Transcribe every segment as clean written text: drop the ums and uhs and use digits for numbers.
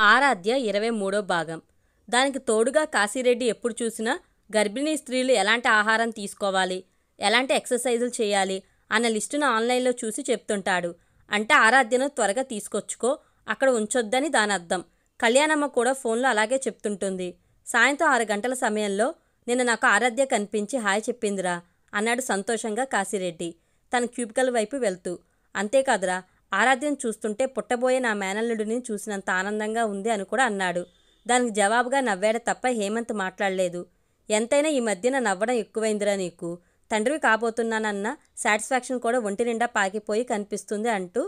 ఆరాధ్య 23వ భాగం. దానికి తోడుగా కాశీరెడ్డి ఎప్పుడు చూసినా గర్భిణీ స్త్రీలు ఎలాంటి ఆహారం తీసుకోవాలి, ఎలాంటి ఎక్సర్సైజులు చేయాలి అన్న లిస్టును ఆన్లైన్లో చూసి చెప్తుంటాడు. అంటే ఆరాధ్యను త్వరగా తీసుకొచ్చుకో, అక్కడ ఉంచొద్దని దాని అర్థం. కళ్యాణమ్మ కూడా ఫోన్లో అలాగే చెప్తుంటుంది. సాయంత్రం 6 గంటల సమయంలో నిన్న నాకు ఆరాధ్య కనిపించి హాయ్ చెప్పిందిరా అన్నాడు సంతోషంగా కాశీరెడ్డి తన క్యూబికల్ వైపు వెళ్తూ. అంతేకాదురా, ఆరాధ్యను చూస్తుంటే పుట్టబోయే నా మేనల్లుడిని చూసినంత ఆనందంగా ఉంది అని కూడా అన్నాడు. దానికి జవాబుగా నవ్వాడు తప్ప హేమంత్ మాట్లాడలేదు. ఎంతైనా ఈ మధ్యన నవ్వడం ఎక్కువైందిరా నీకు, తండ్రివి కాబోతున్నానన్న సాటిస్ఫాక్షన్ కూడా ఒంటి నిండా పాకిపోయి కనిపిస్తుంది అంటూ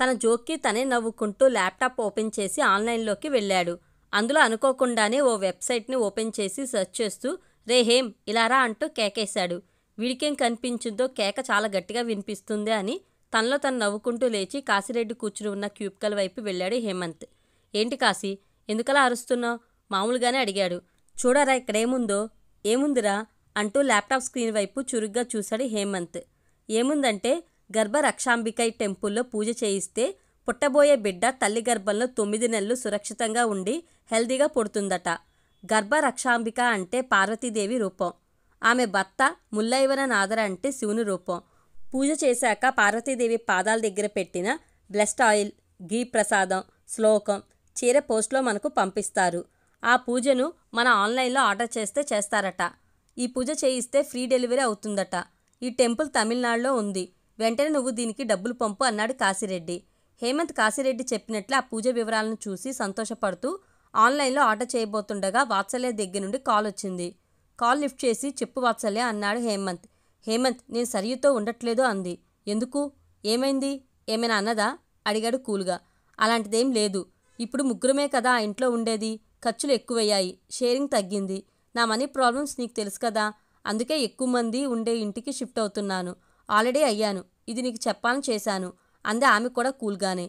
తన జోక్కి తనే నవ్వుకుంటూ ల్యాప్టాప్ ఓపెన్ చేసి ఆన్లైన్లోకి వెళ్ళాడు. అందులో అనుకోకుండానే ఓ వెబ్సైట్ని ఓపెన్ చేసి సెర్చ్ చేస్తూ రే హేమ్ ఇలారా అంటూ కేకేశాడు. వీడికేం కనిపించిందో కేక చాలా గట్టిగా వినిపిస్తుంది అని తనలో తను నవ్వుకుంటూ లేచి కాశీరెడ్డి కూర్చుని ఉన్న క్యూబికల్ వైపు వెళ్ళాడు హేమంత్. ఏంటి కాశీ, ఎందుకలా అరుస్తున్నావు మామూలుగానే అడిగాడు. చూడరా ఇక్కడేముందో. ఏముందిరా అంటూ ల్యాప్టాప్ స్క్రీన్ వైపు చురుగ్గా చూశాడు హేమంత్. ఏముందంటే గర్భ రక్షాంబికై టెంపుల్లో పూజ చేయిస్తే పుట్టబోయే బిడ్డ తల్లి గర్భంలో 9 నెలలు సురక్షితంగా ఉండి హెల్దీగా పుడుతుందట. గర్భ రక్షాంబిక అంటే పార్వతీదేవి రూపం, ఆమె భర్త ముల్లైవననాథర అంటే శివుని రూపం. పూజ చేశాక పార్వతీదేవి పాదాల దగ్గర పెట్టిన బ్లెస్డ్ ఆయిల్, ఘీ ప్రసాదం, శ్లోకం, చీర పోస్ట్లో మనకు పంపిస్తారు. ఆ పూజను మన ఆన్లైన్లో ఆర్డర్ చేస్తే చేస్తారట. ఈ పూజ చేయిస్తే ఫ్రీ డెలివరీ అవుతుందట. ఈ టెంపుల్ తమిళనాడులో ఉంది. వెంటనే నువ్వు దీనికి డబ్బులు పంపు అన్నాడు కాశీరెడ్డి. హేమంత్ కాశీరెడ్డి చెప్పినట్లు ఆ పూజ వివరాలను చూసి సంతోషపడుతూ ఆన్లైన్లో ఆర్డర్ చేయబోతుండగా వాత్సల్య దగ్గర నుండి కాల్ వచ్చింది. కాల్ లిఫ్ట్ చేసి చెప్పు వాత్సల్య అన్నాడు హేమంత్. హేమంత్ నేను సరియుతో ఉండట్లేదు అంది. ఎందుకు, ఏమైంది, ఏమైనా అన్నదా అడిగాడు కూల్గా. అలాంటిదేం లేదు, ఇప్పుడు ముగ్గురమే కదా ఆ ఇంట్లో ఉండేది, ఖర్చులు ఎక్కువయ్యాయి, షేరింగ్ తగ్గింది, నా మనీ ప్రాబ్లమ్స్ నీకు తెలుసు కదా, అందుకే ఎక్కువ మంది ఉండే ఇంటికి షిఫ్ట్ అవుతున్నాను. ఆల్రెడీ అయ్యాను, ఇది నీకు చెప్పాలని చేశాను అందే ఆమె కూడా కూల్గానే.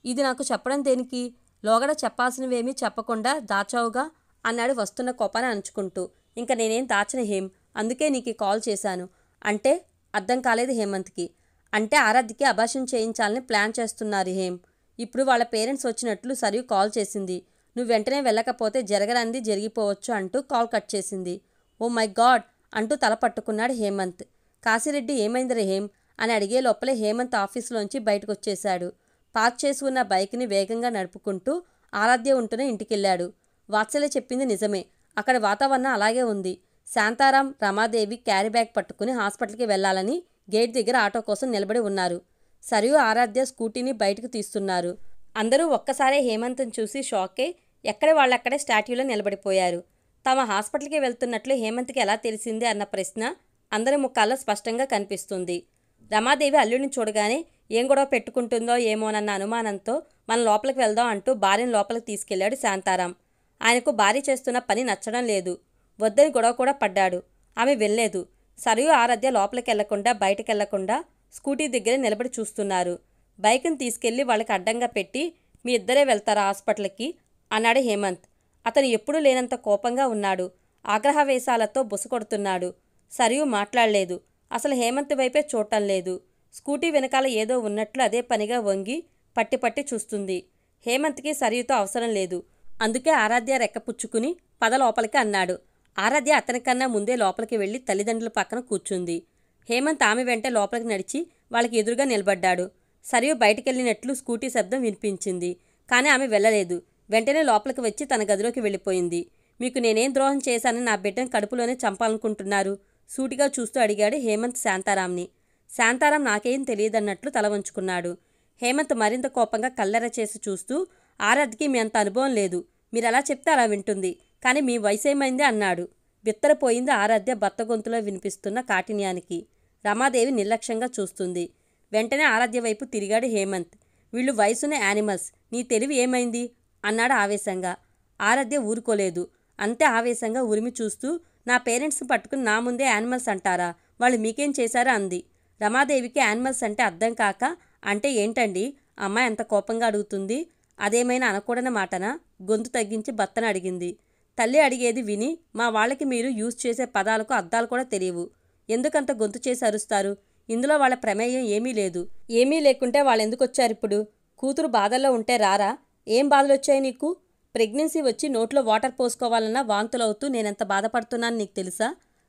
ఇది నాకు చెప్పడం దేనికి, లోగడ చెప్పాల్సినవేమీ చెప్పకుండా దాచావుగా అన్నాడు వస్తున్న కోపాన్ని అణుచుకుంటూ. ఇంకా నేనేం దాచను హేమ్, అందుకే నీకు కాల్ చేశాను. అంటే అర్థం కాలేదు హేమంత్కి. అంటే ఆరాధ్యకి అబార్షన్ చేయించాలని ప్లాన్ చేస్తున్నారు హేమ్. ఇప్పుడు వాళ్ళ పేరెంట్స్ వచ్చినట్లు సరియు కాల్ చేసింది. నువ్వు వెంటనే వెళ్ళకపోతే జరగరంది జరిగిపోవచ్చు అంటూ కాల్ కట్ చేసింది. ఓ మై గాడ్ అంటూ తల పట్టుకున్నాడు హేమంత్. కాశీరెడ్డి ఏమైందిరా హేమ్ అని అడిగే లోపలే హేమంత్ ఆఫీసులోంచి బయటకు వచ్చేశాడు. పార్క్ చేసి ఉన్న బైక్ని వేగంగా నడుపుకుంటూ ఆరాధ్య ఉంటూనే ఇంటికెళ్ళాడు. వాత్సల్య చెప్పింది నిజమే, అక్కడ వాతావరణం అలాగే ఉంది. శాంతారాం, రమాదేవి క్యారీ బ్యాగ్ పట్టుకుని హాస్పిటల్కి వెళ్లాలని గేట్ దగ్గర ఆటో కోసం నిలబడి ఉన్నారు. సరియు, ఆరాధ్య స్కూటీని బయటకు తీస్తున్నారు. అందరూ ఒక్కసారే హేమంత్ని చూసి షాకే ఎక్కడే వాళ్ళక్కడే స్టాట్యూలో నిలబడిపోయారు. తమ హాస్పిటల్కి వెళ్తున్నట్లు హేమంత్కి ఎలా తెలిసింది అన్న ప్రశ్న అందరి ముఖాల్లో స్పష్టంగా కనిపిస్తుంది. రమాదేవి అల్లుడిని చూడగానే ఏం గొడవ పెట్టుకుంటుందో ఏమోనన్న అనుమానంతో మనం లోపలికి వెళ్దాం అంటూ భార్యను లోపలికి తీసుకెళ్లాడు శాంతారాం. ఆయనకు భార్య చేస్తున్న పని నచ్చడం లేదు, వద్దని గొడవ కూడా పడ్డాడు. ఆమె వెళ్ళలేదు. సరియు, ఆరాధ్య లోపలికి వెళ్లకుండా బయటకెళ్లకుండా స్కూటీ దగ్గరే నిలబడి చూస్తున్నారు. బైక్ని తీసుకెళ్లి వాళ్ళకి అడ్డంగా పెట్టి మీ ఇద్దరే వెళ్తారా హాస్పిటల్కి అన్నాడు హేమంత్. అతను ఎప్పుడూ లేనంత కోపంగా ఉన్నాడు. ఆగ్రహవేశాలతో బుసకొడుతున్నాడు. సరియు మాట్లాడలేదు. అసలు హేమంత్ వైపే చూడటం లేదు. స్కూటీ వెనకాల ఏదో ఉన్నట్లు అదే పనిగా వంగి పట్టి పట్టి చూస్తుంది. హేమంత్కి సరియుతో అవసరం లేదు. అందుకే ఆరాధ్య రెక్కపుచ్చుకుని పద లోపలికి అన్నాడు. ఆరాధ్య అతనికన్నా ముందే లోపలికి వెళ్ళి తల్లిదండ్రుల పక్కన కూర్చుంది. హేమంత్ ఆమె వెంటే లోపలికి నడిచి వాళ్ళకి ఎదురుగా నిలబడ్డాడు. సరియు బయటికెళ్ళినట్లు స్కూటీ శబ్దం వినిపించింది. కానీ ఆమె వెళ్ళలేదు. వెంటనే లోపలికి వచ్చి తన గదిలోకి వెళ్ళిపోయింది. మీకు నేనేం ద్రోహం చేశానని నా బిడ్డను కడుపులోనే చంపాలనుకుంటున్నారు సూటిగా చూస్తూ అడిగాడు హేమంత్ శాంతారాంని. శాంతారాం నాకేం తెలియదన్నట్లు తల వంచుకున్నాడు. హేమంత్ మరింత కోపంగా కల్లెర చేసి చూస్తూ ఆరాధ్యకి మీ అంత అనుభవం లేదు, మీరు ఎలా చెప్తే అలా వింటుంది, కానీ మీ వయసేమైంది అన్నాడు. బిత్తరపోయింది ఆరాధ్య భర్త గొంతులో వినిపిస్తున్న కాఠిన్యానికి. రమాదేవి నిర్లక్ష్యంగా చూస్తుంది. వెంటనే ఆరాధ్య వైపు తిరిగాడు హేమంత్. వీళ్ళు వయసున్న యానిమల్స్, నీ తెలివి ఏమైంది అన్నాడు ఆవేశంగా. ఆరాధ్య ఊరుకోలేదు. అంతే ఆవేశంగా ఉరిమి చూస్తూ నా పేరెంట్స్ని పట్టుకుని నా ముందే యానిమల్స్ అంటారా, వాళ్ళు మీకేం చేశారా అంది. రమాదేవికి యానిమల్స్ అంటే అర్థం కాక అంటే ఏంటండి అమ్మాయి అంత కోపంగా అడుగుతుంది, అదేమైనా అనకూడని మాటనా గొంతు తగ్గించి భర్తను అడిగింది. తల్లి అడిగేది విని మా వాళ్ళకి మీరు యూజ్ చేసే పదాలకు అర్థాలు కూడా తెలియవు, ఎందుకంత గొంతు చేసి అరుస్తారు, ఇందులో వాళ్ళ ప్రమేయం ఏమీ లేదు, ఏమీ లేకుంటే వాళ్ళు ఎందుకు వచ్చారు ఇప్పుడు, కూతురు బాధల్లో ఉంటే రారా ఏం బాధలొచ్చాయి నీకు? ప్రెగ్నెన్సీ వచ్చి నోట్లో వాటర్ పోసుకోవాలన్నా వాంతులవుతూ నేనెంత బాధపడుతున్నాను నీకు తెలుసా?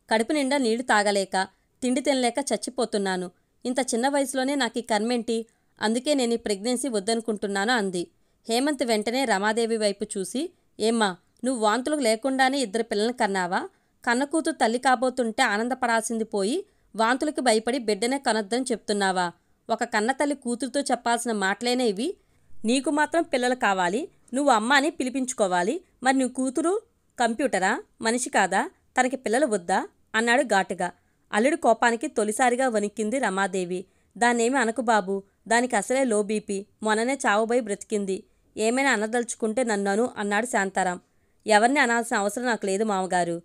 కడుపు నిండా నీళ్లు తాగలేక, తిండి తినలేక చచ్చిపోతున్నాను. ఇంత చిన్న వయసులోనే నాకు ఈ కర్మేంటి? అందుకే నేను ఈ ప్రెగ్నెన్సీ వద్దనుకుంటున్నాను అంది. హేమంత్ వెంటనే రమాదేవి వైపు చూసి, ఏమ్మా, నువ్వు వాంతులు లేకుండానే 2 పిల్లల్ని కన్నావా? కన్నకూతురు తల్లి కాబోతుంటే ఆనందపడాల్సింది పోయి వాంతులకి భయపడి బిడ్డనే కనొద్దని చెప్తున్నావా? ఒక కన్నతల్లి కూతురుతో చెప్పాల్సిన మాటలేనే ఇవి? నీకు మాత్రం పిల్లలు కావాలి, నువ్వు అమ్మ అని పిలిపించుకోవాలి. మరి నీ కూతురు కంప్యూటరా, మనిషి కాదా? తనకి పిల్లలు వద్దా? అన్నాడు ఘాటుగా. అల్లుడి కోపానికి తొలిసారిగా వణికింది రమాదేవి. దాన్నేమి అనకు బాబు, దానికి అసలే లో బీపీ, మొన్ననే చావుబోయి బ్రతికింది. ఏమైనా అనదలుచుకుంటే నన్నను అన్నాడు శాంతారాం. ఎవరిని అనాల్సిన అవసరం నాకు లేదు మామగారు.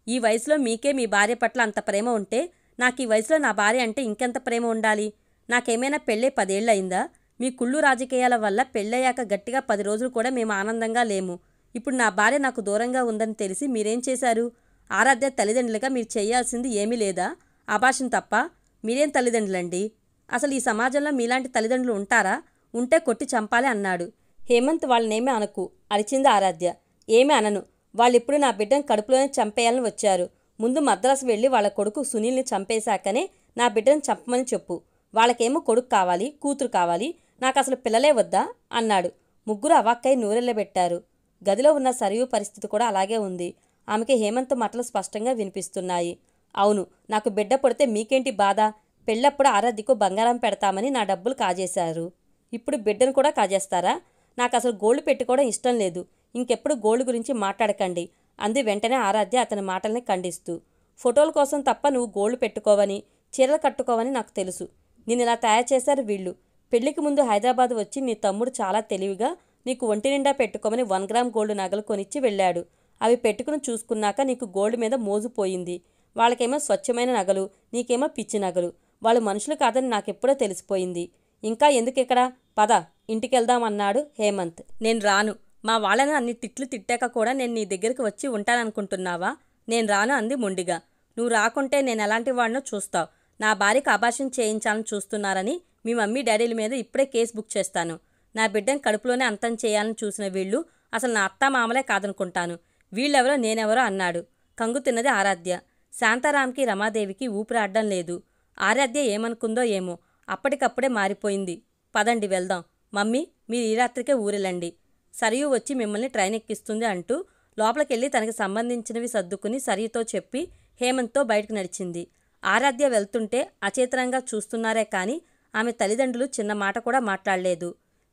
ఈ వయసులో మీకే మీ భార్య పట్ల అంత ప్రేమ ఉంటే నాకు ఈ వయసులో నా భార్య అంటే ఇంకెంత ప్రేమ ఉండాలి? నాకేమైనా పెళ్ళే 10 ఏళ్ళు అయిందా? మీ కుళ్ళు రాజకీయాల వల్ల పెళ్ళయ్యాక గట్టిగా 10 రోజులు కూడా మేము ఆనందంగా లేము. ఇప్పుడు నా భార్య నాకు దూరంగా ఉందని తెలిసి మీరేం చేశారు? ఆరాధ్య తల్లిదండ్రులుగా మీరు చేయాల్సింది ఏమీ లేదా? ఆభాషం తప్ప. మీరేం తల్లిదండ్రులండి? అసలు ఈ సమాజంలో మీలాంటి తల్లిదండ్రులు ఉంటారా? ఉంటే కొట్టి చంపాలి అన్నాడు. హేమంత్ వాళ్ళనేమీ అనకు అరిచింది ఆరాధ్య. ఏమీ అనను. వాళ్ళిప్పుడు నా బిడ్డను కడుపులోనే చంపేయాలని వచ్చారు. ముందు మద్రాసు వెళ్ళి వాళ్ళ కొడుకు సునీల్ని చంపేశాకనే నా బిడ్డను చంపమని చెప్పు. వాళ్ళకేమో కొడుకు కావాలి, కూతురు కావాలి, నాకు అసలు పిల్లలే వద్దా అన్నాడు. ముగ్గురు అవాక్కై నూరెళ్ళబెట్టారు. గదిలో ఉన్న సరియు పరిస్థితి కూడా అలాగే ఉంది. ఆమెకి హేమంత్ మాటలు స్పష్టంగా వినిపిస్తున్నాయి. అవును, నాకు బిడ్డ పుడితే మీకేంటి బాధ? పెళ్ళప్పుడు ఆరాధ్యకు బంగారం పెడతామని నా డబ్బులు కాజేశారు. ఇప్పుడు బిడ్డను కూడా కాజేస్తారా? నాకు అసలు గోల్డ్ పెట్టుకోవడం ఇష్టం లేదు. ఇంకెప్పుడు గోల్డ్ గురించి మాట్లాడకండి అంది వెంటనే ఆరాధ్య అతని మాటల్ని ఖండిస్తూ. ఫోటోల కోసం తప్ప నువ్వు గోల్డ్ పెట్టుకోవని, చీరలు కట్టుకోవని నాకు తెలుసు. నేను ఇలా తయారు చేశారు వీళ్ళు. పెళ్లికి ముందు హైదరాబాద్ వచ్చి నీ తమ్ముడు చాలా తెలివిగా నీకు ఒంటి నిండా పెట్టుకోమని 1 గ్రామ్ గోల్డ్ నగలు కొనిచ్చి వెళ్ళాడు. అవి పెట్టుకుని చూసుకున్నాక నీకు గోల్డ్ మీద మోజుపోయింది. వాళ్ళకేమో స్వచ్ఛమైన నగలు, నీకేమో పిచ్చి నగలు. వాళ్ళు మనుషులు కాదని నాకెప్పుడో తెలిసిపోయింది. ఇంకా ఎందుకిక్కడ? పద, ఇంటికెళ్దామన్నాడు హేమంత్. నేను రాను. మా వాళ్ళని అన్ని తిట్లు తిట్టాక కూడా నేను నీ దగ్గరికి వచ్చి ఉంటాననుకుంటున్నావా? నేను రాను అంది మొండిగా. నువ్వు రాకుంటే నేను ఎలాంటి వాడినో చూస్తావు. నా భార్యకు అబార్షన్ చేయించాలని చూస్తున్నారని మీ మమ్మీ డాడీల మీద ఇప్పుడే కేసు బుక్ చేస్తాను. నా బిడ్డను కడుపులోనే అంతం చేయాలని చూసిన వీళ్ళు అసలు నా అత్తామామలే కాదనుకుంటాను. వీళ్ళెవరో నేనెవరో అన్నాడు. కంగు తిన్నది ఆరాధ్య. శాంతారాంకి రమాదేవికి ఊపిరాడడం లేదు. ఆరాధ్య ఏమనుకుందో ఏమో, అప్పటికప్పుడే మారిపోయింది. పదండి వెళ్దాం. మమ్మీ, మీరు ఈ రాత్రికే ఊరెళ్ళండి. సరియు వచ్చి మిమ్మల్ని ట్రైన్ ఎక్కిస్తుంది అంటూ లోపలికెళ్ళి తనకి సంబంధించినవి సర్దుకుని సరియుతో చెప్పి హేమంత్తో బయటకు నడిచింది. ఆరాధ్య వెళ్తుంటే అచేతనంగా చూస్తున్నారే కానీ ఆమె తల్లిదండ్రులు చిన్న మాట కూడా మాట్లాడలేదు.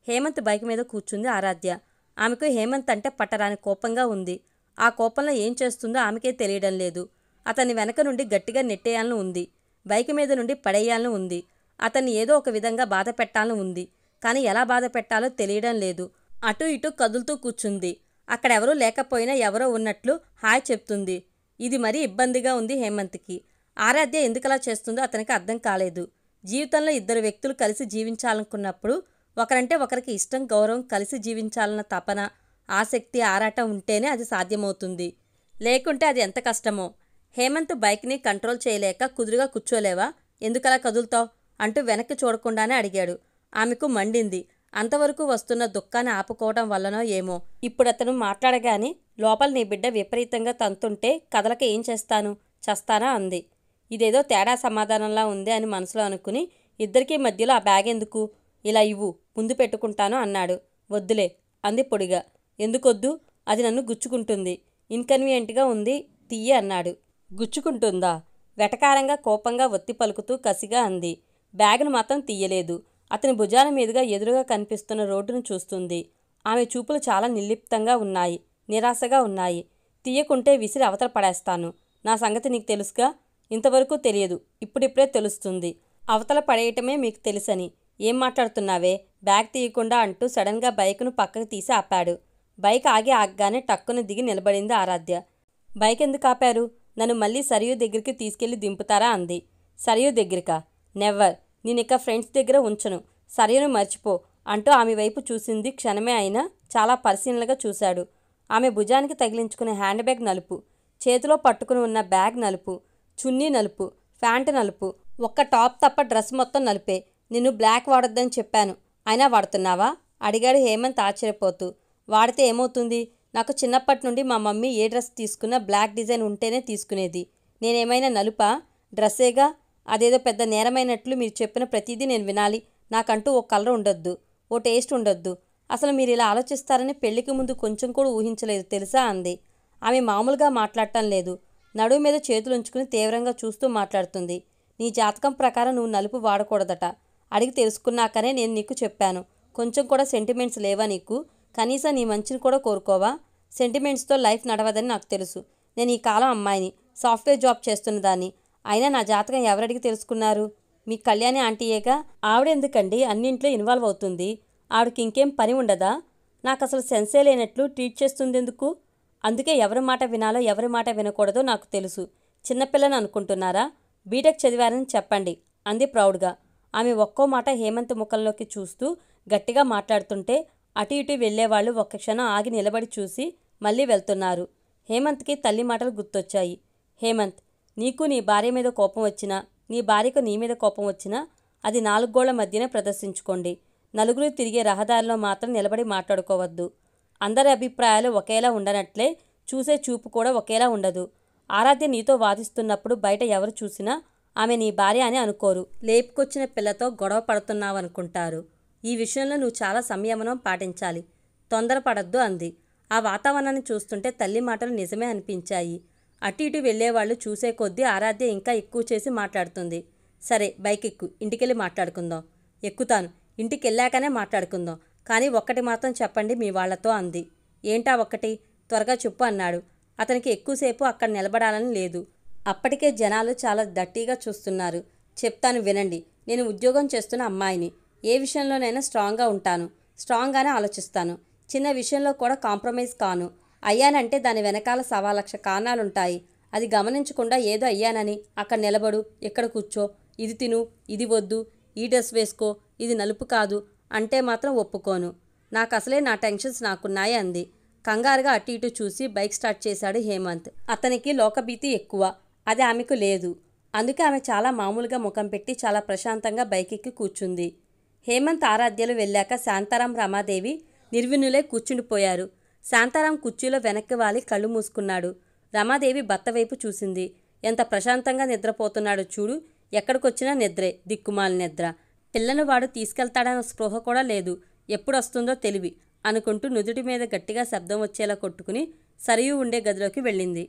హేమంత్ బైక్ మీద కూర్చుంది ఆరాధ్య. ఆమెకు హేమంత్ అంటే పట్టరాని కోపంగా ఉంది. ఆ కోపంలో ఏం చేస్తుందో ఆమెకే తెలియడం లేదు. అతన్ని వెనక నుండి గట్టిగా నెట్టేయాలని ఉంది. బైక్ మీద నుండి పడేయాలని ఉంది. అతన్ని ఏదో ఒక విధంగా బాధ పెట్టాలని ఉంది. కానీ ఎలా బాధ పెట్టాలో తెలియడం లేదు. అటూ ఇటూ కదులుతూ కూర్చుంది. అక్కడెవరూ లేకపోయినా ఎవరో ఉన్నట్లు హాయ్ చెప్తుంది. ఇది మరీ ఇబ్బందిగా ఉంది హేమంత్కి. ఆరాధ్య ఎందుకలా చేస్తుందో అతనికి అర్థం కాలేదు. జీవితంలో 2 వ్యక్తులు కలిసి జీవించాలనుకున్నప్పుడు ఒకరంటే ఒకరికి ఇష్టం, గౌరవం, కలిసి జీవించాలన్న తపన, ఆసక్తి, ఆరాటం ఉంటేనే అది సాధ్యమవుతుంది. లేకుంటే అది ఎంత కష్టమో. హేమంత్ బైక్ని కంట్రోల్ చేయలేక కుదురుగా కూర్చోలేవా? ఎందుకలా కదులుతావు అంటూ వెనక్కి చూడకుండానే అడిగాడు. ఆమెకు మండింది. అంతవరకు వస్తున్న దుఃఖాన్ని ఆపుకోవడం వల్లనో ఏమో ఇప్పుడతను మాట్లాడగానే లోపల నీ బిడ్డ విపరీతంగా తంతుంటే కదలక ఏం చేస్తాను, చస్తానా అంది. ఇదేదో తేడా సమాధానంలా ఉంది అని మనసులో అనుకుని ఇద్దరికీ మధ్యలో ఆ బ్యాగ్ ఎందుకు, ఇలా ఇవ్వు, ముందు పెట్టుకుంటాను అన్నాడు. వద్దులే అంది పొడిగా. ఎందుకొద్దు? అది నన్ను గుచ్చుకుంటుంది. ఇన్కన్వీనియంట్గా ఉంది, తీయి అన్నాడు. గుచ్చుకుంటుందా? వెటకారంగా కోపంగా ఒత్తి పలుకుతూ కసిగా అంది. బ్యాగును మాత్రం తీయలేదు. అతని భుజాల మీదుగా ఎదురుగా కనిపిస్తున్న రోడ్డును చూస్తుంది. ఆమె చూపులు చాలా నిర్లిప్తంగా ఉన్నాయి, నిరాశగా ఉన్నాయి. తీయకుంటే విసిరి అవతల పడేస్తాను. నా సంగతి నీకు తెలుసుగా? ఇంతవరకు తెలియదు, ఇప్పుడిప్పుడే తెలుస్తుంది. అవతల పడేయటమే మీకు తెలుసని. ఏం మాట్లాడుతున్నావే? బ్యాగ్ తీయకుండా అంటూ సడన్గా బైకును పక్కకు తీసి ఆపాడు. బైక్ ఆగగానే టక్కున దిగి నిలబడింది ఆరాధ్య. బైక్ ఎందుకు ఆపారు? నన్ను మళ్ళీ సరియు దగ్గరికి తీసుకెళ్లి దింపుతారా అంది. సరియు దగ్గరికా? నెవ్వర్. నేనిక ఫ్రెండ్స్ దగ్గర ఉంచను. సరియను మర్చిపో అంటూ ఆమె వైపు చూసింది. క్షణమే అయినా చాలా పరిశీలనగా చూశాడు. ఆమె భుజానికి తగిలించుకునే హ్యాండ్ బ్యాగ్ నలుపు, చేతిలో పట్టుకుని ఉన్న బ్యాగ్ నలుపు, చున్నీ నలుపు, ప్యాంటు నలుపు, ఒక్క టాప్ తప్ప డ్రెస్ మొత్తం నలుపే. నిన్ను బ్లాక్ వాడొద్దని చెప్పాను, అయినా వాడుతున్నావా అడిగాడు హేమంత్ ఆశ్చర్యపోతూ. వాడితే ఏమవుతుంది? నాకు చిన్నప్పటి నుండి మా మమ్మీ ఏ డ్రెస్ తీసుకున్నా బ్లాక్ డిజైన్ ఉంటేనే తీసుకునేది. నేనేమైనా నలుపా? డ్రెస్సేగా. అదేదో పెద్ద నేరమైనట్లు మీరు చెప్పిన ప్రతిదీ నేను వినాలి. నాకంటూ ఓ కలర్ ఉండొద్దు, ఓ టేస్ట్ ఉండొద్దు. అసలు మీరు ఇలా ఆలోచిస్తారని పెళ్లికి ముందు కొంచెం కూడా ఊహించలేదు తెలుసా అంది. ఆమె మామూలుగా మాట్లాడటం లేదు. నడుము మీద చేతులుంచుకుని తీవ్రంగా చూస్తూ మాట్లాడుతుంది. నీ జాతకం ప్రకారం నువ్వు నలుపు వాడకూడదట. అడిగి తెలుసుకున్నాకనే నేను నీకు చెప్పాను. కొంచెం కూడా సెంటిమెంట్స్ లేవా నీకు? కనీసం నీ మంచిని కూడా కోరుకోవా? సెంటిమెంట్స్తో లైఫ్ నడవదని నాకు తెలుసు. నేను ఈ కాలం అమ్మాయిని, సాఫ్ట్వేర్ జాబ్ చేస్తున్న దాన్ని. అయినా నా జాతకం ఎవరడిగి తెలుసుకున్నారు? మీ కళ్యాణి ఆంటీయేగా. ఆవిడెందుకండి అన్నింట్లో ఇన్వాల్వ్ అవుతుంది? ఆవిడకి ఇంకేం పని ఉండదా? నాకు అసలు సెన్సే లేనట్లు ట్రీట్ చేస్తుంది ఎందుకు? అందుకే ఎవరి మాట వినాలో ఎవరి మాట వినకూడదో నాకు తెలుసు. చిన్నపిల్లని అనుకుంటున్నారా? బీటెక్ చదివారని చెప్పండి అంది ప్రౌడ్గా. ఆమె ఒక్కో మాట హేమంత్ ముఖంలోకి చూస్తూ గట్టిగా మాట్లాడుతుంటే అటు ఇటు వెళ్లేవాళ్లు ఒక్క క్షణం ఆగి నిలబడి చూసి మళ్ళీ వెళ్తున్నారు. హేమంత్కి తల్లి మాటలు గుర్తొచ్చాయి. హేమంత్, నీకు నీ భార్య మీద కోపం వచ్చినా, నీ భార్యకు నీ మీద కోపం వచ్చినా అది 4 గోళ్ల మధ్యనే ప్రదర్శించుకోండి. నలుగురు తిరిగే రహదారిలో మాత్రం నిలబడి మాట్లాడుకోవద్దు. అందరి అభిప్రాయాలు ఒకేలా ఉండనట్లే చూసే చూపు కూడా ఒకేలా ఉండదు. ఆరాధ్య నీతో వాదిస్తున్నప్పుడు బయట ఎవరు చూసినా ఆమె నీ భార్య అని అనుకోరు. లేపుకొచ్చిన పిల్లతో గొడవ పడుతున్నావనుకుంటారు. ఈ విషయంలో నువ్వు చాలా సంయమనం పాటించాలి. తొందరపడద్దు అంది. ఆ వాతావరణాన్ని చూస్తుంటే తల్లి మాటలు నిజమే అనిపించాయి. అటు ఇటు వెళ్లేవాళ్లు చూసే కొద్దీ ఆరాధ్య ఇంకా ఎక్కువ చేసి మాట్లాడుతుంది. సరే, బైక్ ఎక్కు, ఇంటికెళ్ళి మాట్లాడుకుందాం. ఎక్కుతాను, ఇంటికెళ్ళాకనే మాట్లాడుకుందాం. కానీ ఒక్కటి మాత్రం చెప్పండి మీ వాళ్లతో అంది. ఏంటా ఒక్కటి? త్వరగా చెప్పు అన్నాడు. అతనికి ఎక్కువసేపు అక్కడ నిలబడాలని లేదు. అప్పటికే జనాలు చాలా దట్టిగా చూస్తున్నారు. చెప్తాను వినండి. నేను ఉద్యోగం చేస్తున్న అమ్మాయిని. ఏ విషయంలోనైనా స్ట్రాంగ్గా ఉంటాను. స్ట్రాంగ్గానే ఆలోచిస్తాను. చిన్న విషయంలో కూడా కాంప్రమైజ్ కాను. అయ్యానంటే దాని వెనకాల 1,00,000 కారణాలుంటాయి. అది గమనించకుండా ఏదో అయ్యానని అక్కడ నిలబడు, ఇక్కడ కూర్చో, ఇది తిను, ఇది వద్దు, ఈ డ్రెస్ వేసుకో, ఇది నలుపు కాదు అంటే మాత్రం ఒప్పుకోను. నాకసలే నా టెన్షన్స్ నాకున్నాయి అంది. కంగారుగా అటు ఇటు చూసి బైక్ స్టార్ట్ చేశాడు హేమంత్. అతనికి లోకభీతి ఎక్కువ. అది ఆమెకు లేదు. అందుకే ఆమె చాలా మామూలుగా ముఖం పెట్టి చాలా ప్రశాంతంగా బైక్ ఎక్కి కూర్చుంది. హేమంత్ ఆరాధ్యలు వెళ్ళాక శాంతారాం, రమాదేవి నిర్విన్నులై కూర్చుండిపోయారు. శాంతారాం కుర్చీలో వెనక్కి వాలి కళ్ళు మూసుకున్నాడు. రమాదేవి భర్త వైపు చూసింది. ఎంత ప్రశాంతంగా నిద్రపోతున్నాడు చూడు. ఎక్కడికొచ్చినా నిద్రే, దిక్కుమాలి నిద్ర. పిల్లను వాడు తీసుకెళ్తాడన్న స్పృహ కూడా లేదు. ఎప్పుడొస్తుందో తెలివి అనుకుంటూ నుదుటి మీద గట్టిగా శబ్దం వచ్చేలా కొట్టుకుని సరియు ఉండే గదిలోకి వెళ్ళింది.